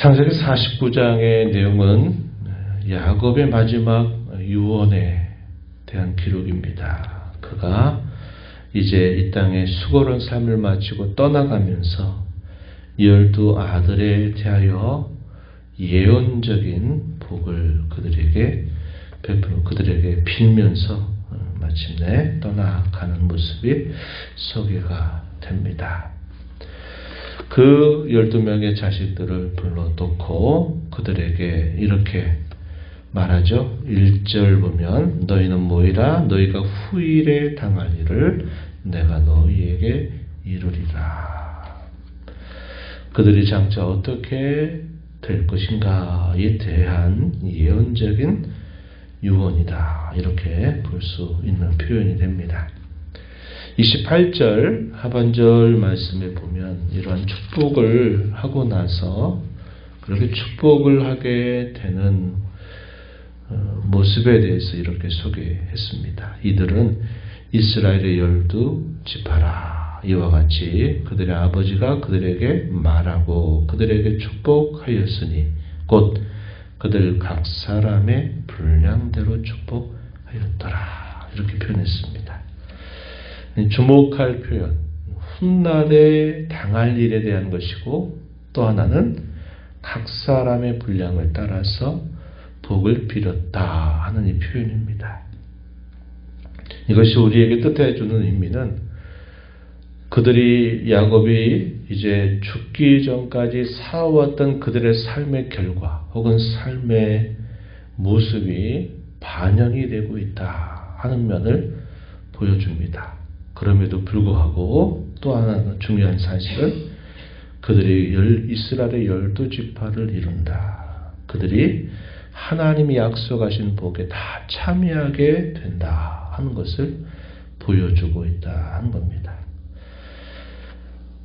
창세기 49장의 내용은 야곱의 마지막 유언에 대한 기록입니다. 그가 이제 이 땅에 수고로운 삶을 마치고 떠나가면서 12 아들에 대하여 예언적인 복을 그들에게 베풀어 그들에게 빌면서 마침내 떠나가는 모습이 소개가 됩니다. 그 12명의 자식들을 불러놓고 그들에게 이렇게 말하죠. 1절 보면 너희는 모이라 너희가 후일에 당할 일을 내가 너희에게 이루리라. 그들이 장차 어떻게 될 것인가에 대한 예언적인 유언이다. 이렇게 볼 수 있는 표현이 됩니다. 28절 하반절 말씀에 보면 이러한 축복을 하고 나서 그렇게 축복을 하게 되는 모습에 대해서 이렇게 소개했습니다. 이들은 이스라엘의 12지파라. 이와 같이 그들의 아버지가 그들에게 말하고 그들에게 축복하였으니 곧 그들 각 사람의 분량대로 축복하였더라. 이렇게 표현했습니다. 주목할 표현, 훗날에 당할 일에 대한 것이고 또 하나는 각 사람의 분량을 따라서 복을 빌었다 하는 이 표현입니다. 이것이 우리에게 뜻해 주는 의미는 그들이 야곱이 이제 죽기 전까지 살아왔던 그들의 삶의 결과 혹은 삶의 모습이 반영이 되고 있다 하는 면을 보여줍니다. 그럼에도 불구하고 또 하나 중요한 사실은 그들이 이스라엘의 12지파를 이룬다. 그들이 하나님이 약속하신 복에 다 참여하게 된다 하는 것을 보여주고 있다 하는 겁니다.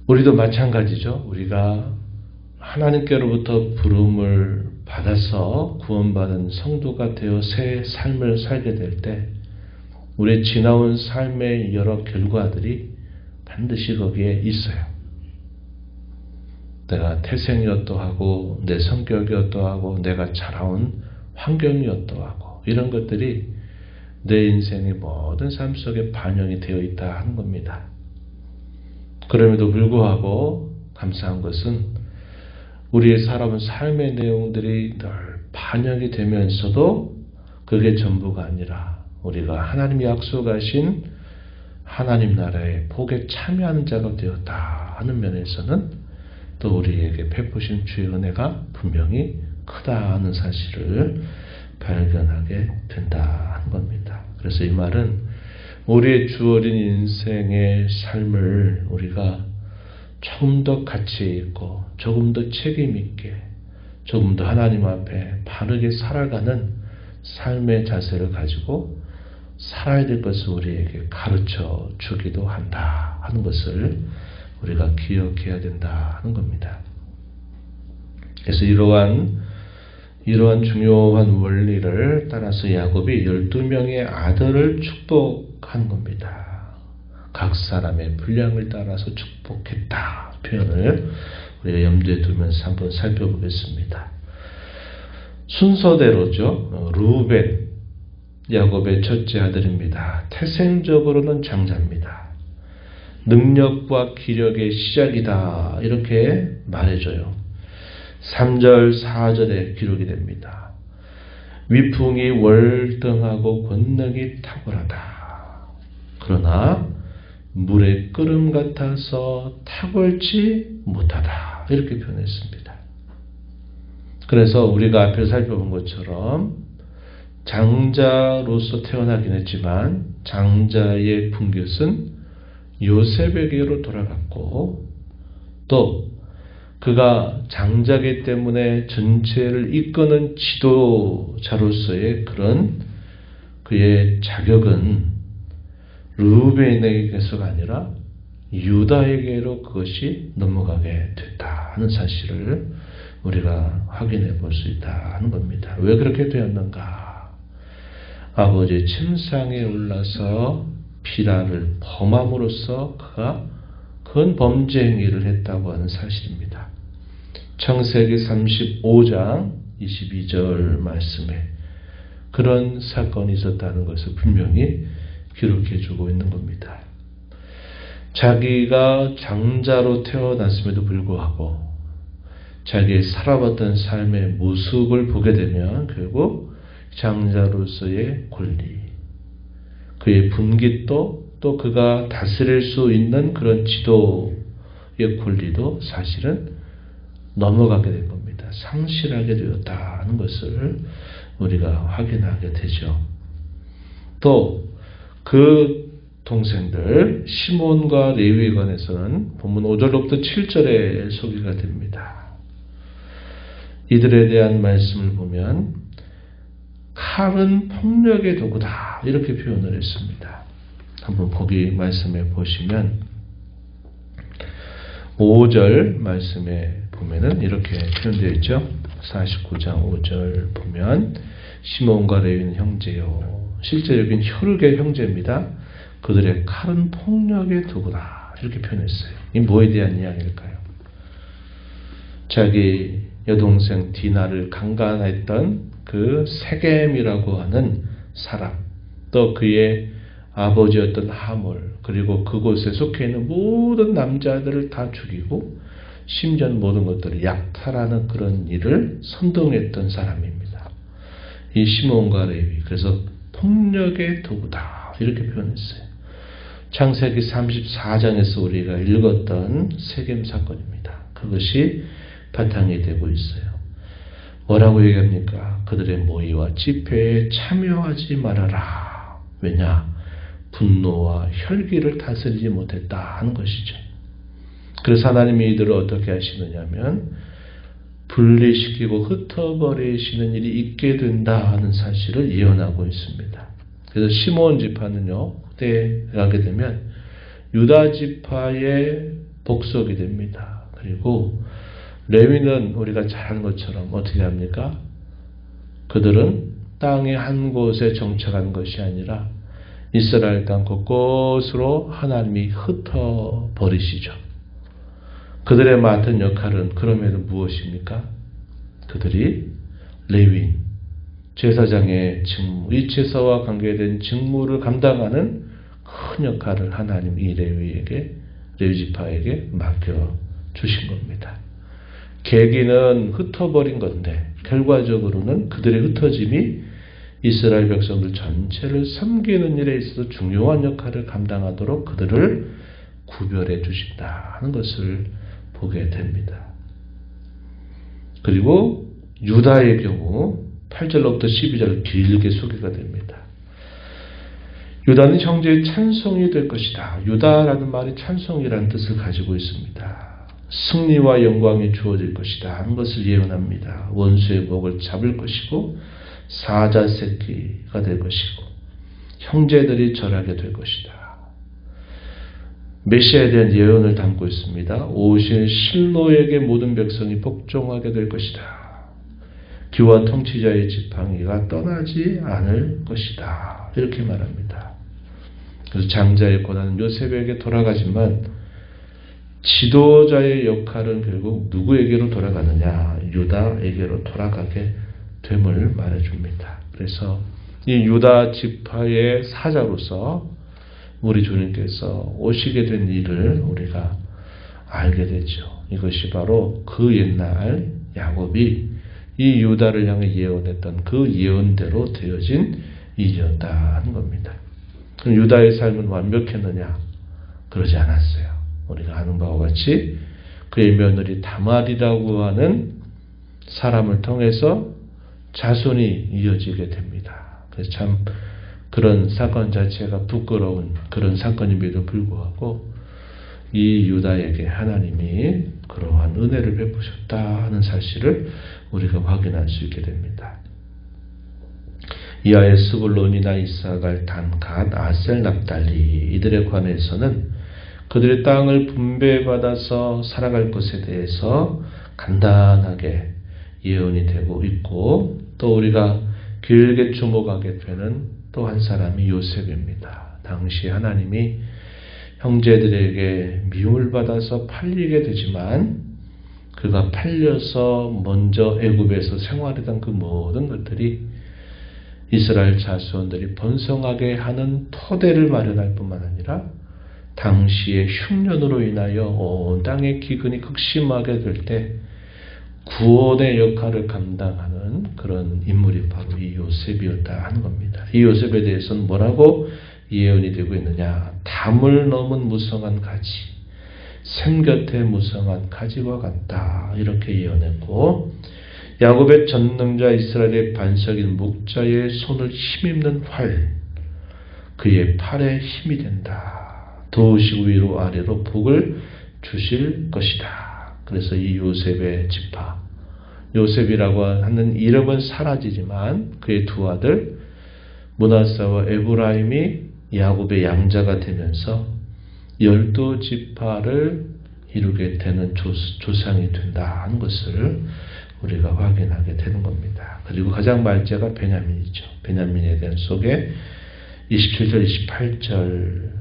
우리도 마찬가지죠. 우리가 하나님께로부터 부름을 받아서 구원받은 성도가 되어 새 삶을 살게 될 때 우리의 지나온 삶의 여러 결과들이 반드시 거기에 있어요. 내가 태생이었도 하고 내 성격이었도 하고 내가 자라온 환경이었도 하고 이런 것들이 내 인생의 모든 삶 속에 반영이 되어 있다 하는 겁니다. 그럼에도 불구하고 감사한 것은 우리의 살아온 삶의 내용들이 늘 반영이 되면서도 그게 전부가 아니라 우리가 하나님이 약속하신 하나님 나라의 복에 참여하는 자가 되었다 하는 면에서는 또 우리에게 베푸신 주의 은혜가 분명히 크다 하는 사실을 발견하게 된다 하는 겁니다. 그래서 이 말은 우리의 주어진 인생의 삶을 우리가 조금 더 가치 있고 조금 더 책임 있게 조금 더 하나님 앞에 바르게 살아가는 삶의 자세를 가지고 살아야 될 것을 우리에게 가르쳐 주기도 한다 하는 것을 우리가 기억해야 된다 하는 겁니다. 그래서 이러한 중요한 원리를 따라서 야곱이 12명의 아들을 축복한 겁니다. 각 사람의 분량을 따라서 축복했다 표현을 우리가 염두에 두면서 한번 살펴보겠습니다. 순서대로죠. 르우벤 야곱의 첫째 아들입니다. 태생적으로는 장자입니다. 능력과 기력의 시작이다 이렇게 말해줘요. 3절 4절에 기록이 됩니다. 위풍이 월등하고 권능이 탁월하다. 그러나 물의 끓음 같아서 탁월치 못하다 이렇게 표현했습니다. 그래서 우리가 앞에 살펴본 것처럼 장자로서 태어나긴 했지만 장자의 분깃은 요셉에게로 돌아갔고 또 그가 장자기 때문에 전체를 이끄는 지도자로서의 그런 그의 자격은 르우벤에게서가 아니라 유다에게로 그것이 넘어가게 됐다 하는 사실을 우리가 확인해 볼 수 있다 하는 겁니다. 왜 그렇게 되었는가? 아버지의 침상에 올라서 비라를 범함으로써 그가 큰 범죄 행위를 했다고 하는 사실입니다. 창세기 35장 22절 말씀에 그런 사건이 있었다는 것을 분명히 기록해 주고 있는 겁니다. 자기가 장자로 태어났음에도 불구하고 자기의 살아왔던 삶의 모습을 보게 되면 결국 장자로서의 권리, 그의 분깃도 또 그가 다스릴 수 있는 그런 지도의 권리도 사실은 넘어가게 된 겁니다. 상실하게 되었다는 것을 우리가 확인하게 되죠. 또 그 동생들 시몬과 레위에 관해서는 본문 5절로부터 7절에 소개가 됩니다. 이들에 대한 말씀을 보면 칼은 폭력의 도구다 이렇게 표현을 했습니다. 한번 거기 말씀에 보시면 5절 말씀에 보면은 이렇게 표현되어 있죠. 49장 5절 보면 시몬과 레위는 형제요. 실제 여긴 혈육의 형제입니다. 그들의 칼은 폭력의 도구다 이렇게 표현했어요. 이 뭐에 대한 이야기일까요? 자기 여동생 디나를 강간했던 그 세겜이라고 하는 사람, 또 그의 아버지였던 하몰, 그리고 그곳에 속해 있는 모든 남자들을 다 죽이고 심지어 모든 것들을 약탈하는 그런 일을 선동했던 사람입니다. 이 시몬과 레위, 그래서 폭력의 도구다 이렇게 표현했어요. 창세기 34장에서 우리가 읽었던 세겜 사건입니다. 그것이 바탕이 되고 있어요. 뭐라고 얘기합니까? 그들의 모의와 집회에 참여하지 말아라. 왜냐? 분노와 혈기를 다스리지 못했다 하는 것이죠. 그래서 하나님이 이들을 어떻게 하시느냐 하면 분리시키고 흩어버리시는 일이 있게 된다 하는 사실을 예언하고 있습니다. 그래서 시몬 지파는요, 그때 가게 되면 유다 지파의 복속이 됩니다. 그리고 레위는 우리가 잘 아는 것처럼 어떻게 합니까? 그들은 땅의 한 곳에 정착한 것이 아니라 이스라엘 땅 곳곳으로 하나님이 흩어버리시죠. 그들의 맡은 역할은 그럼에도 무엇입니까? 그들이 레위인, 제사장의 직무, 이 제사와 관계된 직무를 감당하는 큰 역할을 하나님 이 레위 지파에게 맡겨주신 겁니다. 계기는 흩어버린 건데 결과적으로는 그들의 흩어짐이 이스라엘 백성들 전체를 섬기는 일에 있어서 중요한 역할을 감당하도록 그들을 구별해 주신다 하는 것을 보게 됩니다. 그리고 유다의 경우 8절로부터 12절 길게 소개가 됩니다. 유다는 형제의 찬송이 될 것이다. 유다라는 말이 찬송이라는 뜻을 가지고 있습니다. 승리와 영광이 주어질 것이다 하는 것을 예언합니다. 원수의 목을 잡을 것이고 사자 새끼가 될 것이고 형제들이 절하게 될 것이다. 메시아에 대한 예언을 담고 있습니다. 오실 실로에게 모든 백성이 복종하게 될 것이다. 귀와 통치자의 지팡이가 떠나지 않을 것이다. 이렇게 말합니다. 그래서 장자의 권한은 요셉에게 돌아가지만 지도자의 역할은 결국 누구에게로 돌아가느냐? 유다에게로 돌아가게 됨을 말해줍니다. 그래서 이 유다 지파의 사자로서 우리 주님께서 오시게 된 일을 우리가 알게 되죠. 이것이 바로 그 옛날 야곱이 이 유다를 향해 예언했던 그 예언대로 되어진 일이었다 하는 겁니다. 그럼 유다의 삶은 완벽했느냐? 그러지 않았어요. 우리가 아는 바와 같이 그의 며느리 다말이라고 하는 사람을 통해서 자손이 이어지게 됩니다. 그래서 참 그런 사건 자체가 부끄러운 그런 사건임에도 불구하고 이 유다에게 하나님이 그러한 은혜를 베푸셨다 하는 사실을 우리가 확인할 수 있게 됩니다. 이하의 스불론이나 이사갈, 단, 갓, 아셀, 납달리 이들에 관해서는 그들의 땅을 분배받아서 살아갈 것에 대해서 간단하게 예언이 되고 있고 또 우리가 길게 주목하게 되는 또 한 사람이 요셉입니다. 당시 하나님이 형제들에게 미움을 받아서 팔리게 되지만 그가 팔려서 먼저 애굽에서 생활했던 그 모든 것들이 이스라엘 자손들이 번성하게 하는 토대를 마련할 뿐만 아니라 당시의 흉년으로 인하여 온 땅의 기근이 극심하게 될 때 구원의 역할을 감당하는 그런 인물이 바로 이 요셉이었다 하는 겁니다. 이 요셉에 대해서는 뭐라고 예언이 되고 있느냐? 담을 넘은 무성한 가지, 샘 곁에 무성한 가지와 같다 이렇게 예언했고, 야곱의 전능자 이스라엘의 반석인 목자의 손을 힘입는 활, 그의 팔에 힘이 된다. 도우시고 위로 아래로 복을 주실 것이다. 그래서 이 요셉의 지파, 요셉이라고 하는 이름은 사라지지만 그의 두 아들 므낫세와 에브라임이 야곱의 양자가 되면서 12지파를 이루게 되는 조상이 된다 하는 것을 우리가 확인하게 되는 겁니다. 그리고 가장 말째가 베냐민이죠. 베냐민에 대한 소개 27절 28절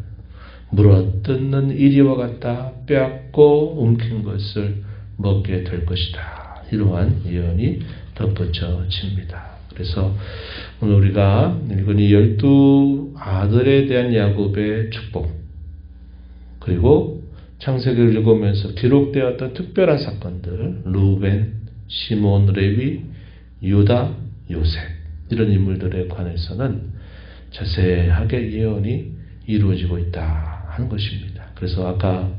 물어뜯는 이리와 같다. 빼앗고 움킨 것을 먹게 될 것이다. 이러한 예언이 덧붙여집니다. 그래서 오늘 우리가 읽은 이 12아들에 대한 야곱의 축복, 그리고 창세기를 읽으면서 기록되었던 특별한 사건들, 루벤, 시몬, 레위, 유다, 요셉 이런 인물들에 관해서는 자세하게 예언이 이루어지고 있다 하는 것입니다. 그래서 아까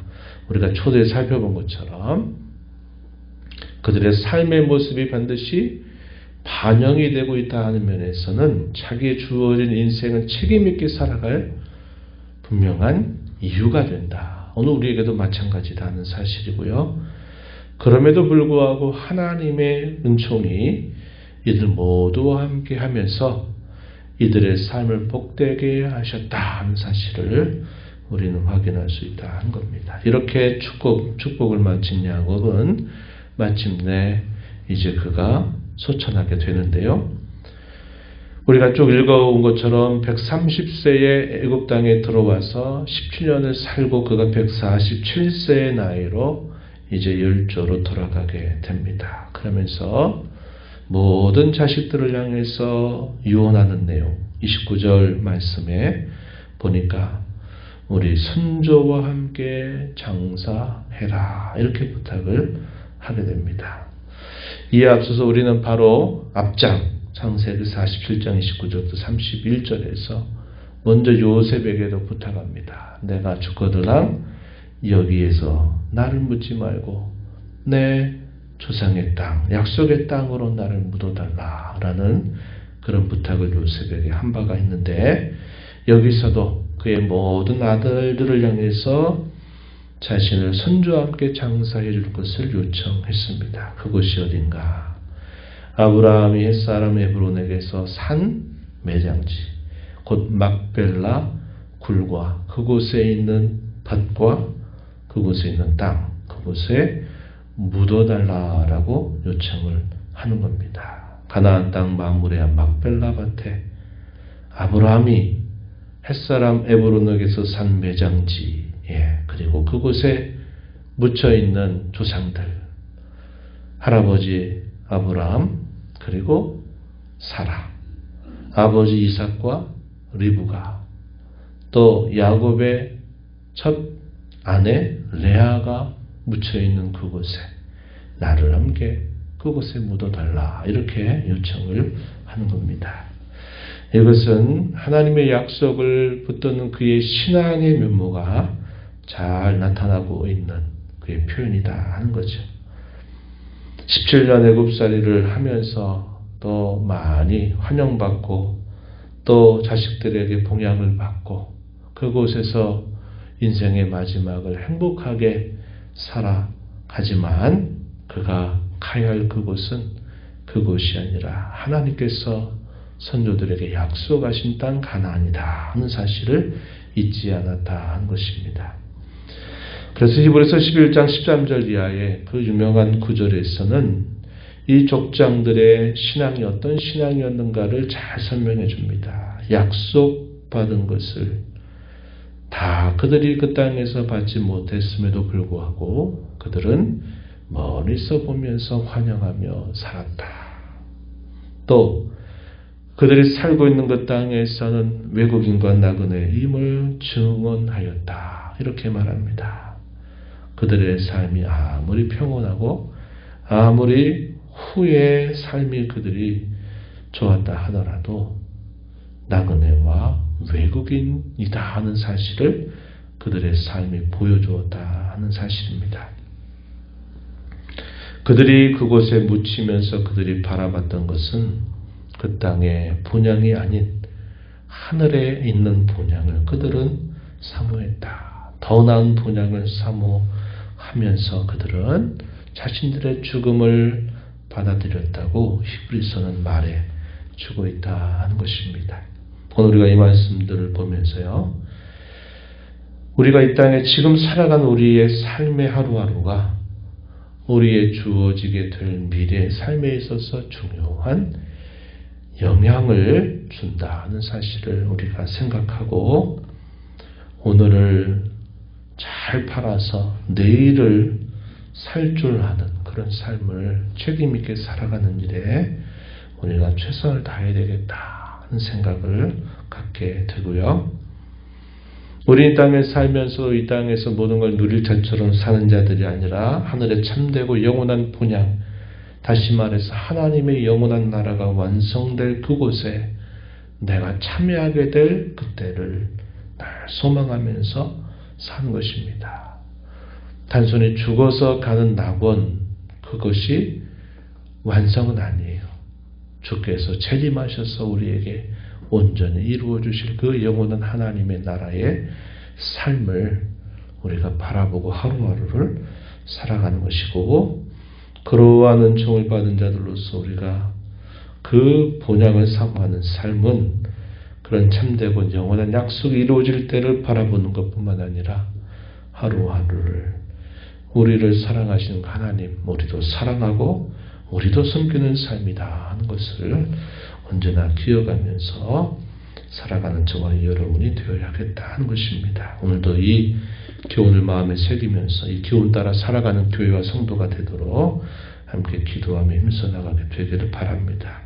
우리가 초대에 살펴본 것처럼 그들의 삶의 모습이 반드시 반영이 되고 있다 하는 면에서는 자기의 주어진 인생을 책임있게 살아갈 분명한 이유가 된다. 오늘 우리에게도 마찬가지다 하는 사실이고요. 그럼에도 불구하고 하나님의 은총이 이들 모두와 함께 하면서 이들의 삶을 복되게 하셨다 하는 사실을 우리는 확인할 수 있다 하는 겁니다. 이렇게 축복을 마친 야곱은 마침내 이제 그가 소천하게 되는데요. 우리가 쭉 읽어온 것처럼 130세에 애굽 땅에 들어와서 17년을 살고 그가 147세의 나이로 이제 열조로 돌아가게 됩니다. 그러면서 모든 자식들을 향해서 유언하는 내용 29절 말씀에 보니까 우리 선조와 함께 장사해라 이렇게 부탁을 하게 됩니다. 이에 앞서서 우리는 바로 앞장 창세기 47장 29절부터 31절에서 먼저 요셉에게도 부탁합니다. 내가 죽거들랑 여기에서 나를 묻지 말고 내 조상의 땅, 약속의 땅으로 나를 묻어달라라는 그런 부탁을 요셉에게 한 바가 있는데, 여기서도 그의 모든 아들들을 향해서 자신을 선조와 함께 장사해 줄 것을 요청했습니다. 그곳이 어딘가? 아브라함이 햇사람 에브론에게서 산 매장지, 곧 막벨라 굴과 그곳에 있는 밭과 그곳에 있는 땅, 그곳에 묻어달라라고 요청을 하는 겁니다. 가나안 땅 마므레아 막벨라 밭에 아브라함이 햇사람 에브론에게서 산 매장지, 그리고 그곳에 묻혀있는 조상들, 할아버지 아브라함, 그리고 사라, 아버지 이삭과 리브가, 또 야곱의 첫 아내 레아가 묻혀있는 그곳에 나를 함께 그곳에 묻어달라 이렇게 요청을 하는 겁니다. 이것은 하나님의 약속을 붙드는 그의 신앙의 면모가 잘 나타나고 있는 그의 표현이다 하는 거죠. 17년 애굽살이를 하면서 또 많이 환영받고 또 자식들에게 봉양을 받고 그곳에서 인생의 마지막을 행복하게 살아가지만 그가 가야 할 그곳은 그곳이 아니라 하나님께서 선조들에게 약속하신 땅 가나안이다 하는 사실을 잊지 않았다 하는 것입니다. 그래서 히브리서 11장 13절 이하의 그 유명한 구절에서는 이 족장들의 신앙이 어떤 신앙이었는가를 잘 설명해 줍니다. 약속받은 것을 다 그들이 그 땅에서 받지 못했음에도 불구하고 그들은 멀리서 보면서 환영하며 살았다. 또 그들이 살고 있는 그 땅에서는 외국인과 나그네의 임을 증언하였다. 이렇게 말합니다. 그들의 삶이 아무리 평온하고 아무리 후의 삶이 그들이 좋았다 하더라도 나그네와 외국인이다 하는 사실을 그들의 삶이 보여주었다 하는 사실입니다. 그들이 그곳에 묻히면서 그들이 바라봤던 것은 그 땅의 본향이 아닌 하늘에 있는 본향을 그들은 사모했다. 더 나은 본향을 사모하면서 그들은 자신들의 죽음을 받아들였다고 히브리서는 말해 주고 있다 하는 것입니다. 오늘 우리가 이 말씀들을 보면서요, 우리가 이 땅에 지금 살아가는 우리의 삶의 하루하루가 우리의 주어지게 될 미래의 삶에 있어서 중요한 영향을 준다는 사실을 우리가 생각하고 오늘을 잘 팔아서 내일을 살 줄 아는 그런 삶을 책임있게 살아가는 일에 우리가 최선을 다해야 되겠다 하는 생각을 갖게 되고요. 우리 이 땅에 살면서 이 땅에서 모든 걸 누릴 자처럼 사는 자들이 아니라 하늘에 참되고 영원한 본향, 다시 말해서 하나님의 영원한 나라가 완성될 그곳에 내가 참여하게 될 그때를 날 소망하면서 사는 것입니다. 단순히 죽어서 가는 낙원, 그것이 완성은 아니에요. 주께서 재림하셔서 우리에게 온전히 이루어 주실 그 영원한 하나님의 나라의 삶을 우리가 바라보고 하루하루를 살아가는 것이고, 그러한 은총을 받은 자들로서 우리가 그 본향을 사모하는 삶은 그런 참되고 영원한 약속이 이루어질 때를 바라보는 것뿐만 아니라 하루하루를 우리를 사랑하시는 하나님, 우리도 사랑하고 우리도 섬기는 삶이다 하는 것을 언제나 기억하면서 살아가는 저와 여러분이 되어야겠다 하는 것입니다. 오늘도 이 교훈을 마음에 새기면서 이 교훈 따라 살아가는 교회와 성도가 되도록 함께 기도하며 힘써 나가게 되기를 바랍니다.